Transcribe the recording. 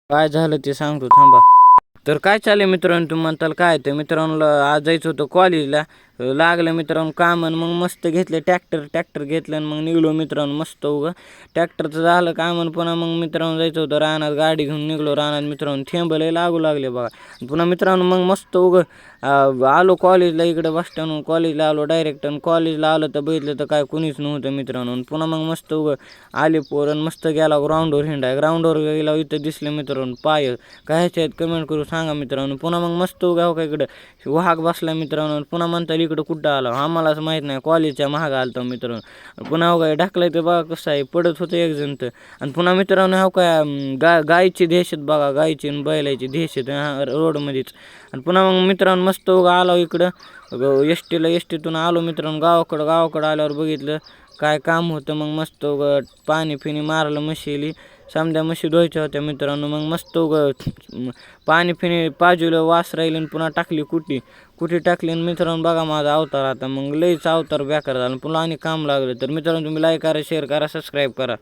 काय झालं ते सांगतो थांबा. तर काय चाललंय मित्रांनो, तुम्ही म्हणताल काय ते मित्रांनो, आज जायचं होतं कॉलेजला. लागलं मित्रांनो काम आणि मग मस्त घेतलं ट्रॅक्टर घेतलं आणि मग निघलो मित्रांनो मस्त उगं. ट्रॅक्टरचं झालं काम आणि पुन्हा मग मित्रांनो जायचं होतं रानात, गाडी घेऊन निघलो रानात मित्रांनो. थेंब लय लागू लागले बघा. पुन्हा मित्रांनो मग मस्त उगं आलो कॉलेजला, इकडं बस स्टँडहून कॉलेजला आलो डायरेक्ट. आणि कॉलेजला आलो तर बघितलं तर काय कुणीच नव्हतं मित्रांनो. आणि पुन्हा मग मस्त उगं आले पोरं मस्त गेला ग्राउंडवर हिंडाय. ग्राउंडवर गेला इथं दिसले मित्रांनो पाय. काय आहेत कमेंट करू सांगा मित्रांनो. पुन्हा मग मस्त उगा हो का इकडं वाघ बसला मित्रांनो. पुन्हा म्हणता इकडं कुठं आला आम्हालाच माहीत नाही, कॉलेजच्या महाग आलतो मित्रांनो. पुन्हा हो काय ढकलाय ते बघा कसं आहे, पडत होतं एक जण तर. आणि पुन्हा मित्रांनो हो काय गायची दहशत बघा, गायची आणि बैलाची दहशत रोडमध्येच. आणि पुन्हा मग मित्रांनो मस्त उगा आलो इकडं एसटीतून आलो मित्रांनो गावाकडं आल्यावर बघितलं काय काम होतं. मग मस्त उगं पाणी फिनी मारलं म्हशीली. समद्या म्हशी धुवायच्या होत्या मित्रांनो. मग मस्त उगं पाणी फिनी पाजवलं, वास राहिली आणि पुन्हा टाकली कुठी टाकली. आणि मित्रांनो बघा माझा अवतार आता. मग लईच अवतार बेकार झाला. पुन्हा आणि काम लागलं. तर मित्रांनो तुम्ही लाईक करा, शेअर करा, सबस्क्राईब करा.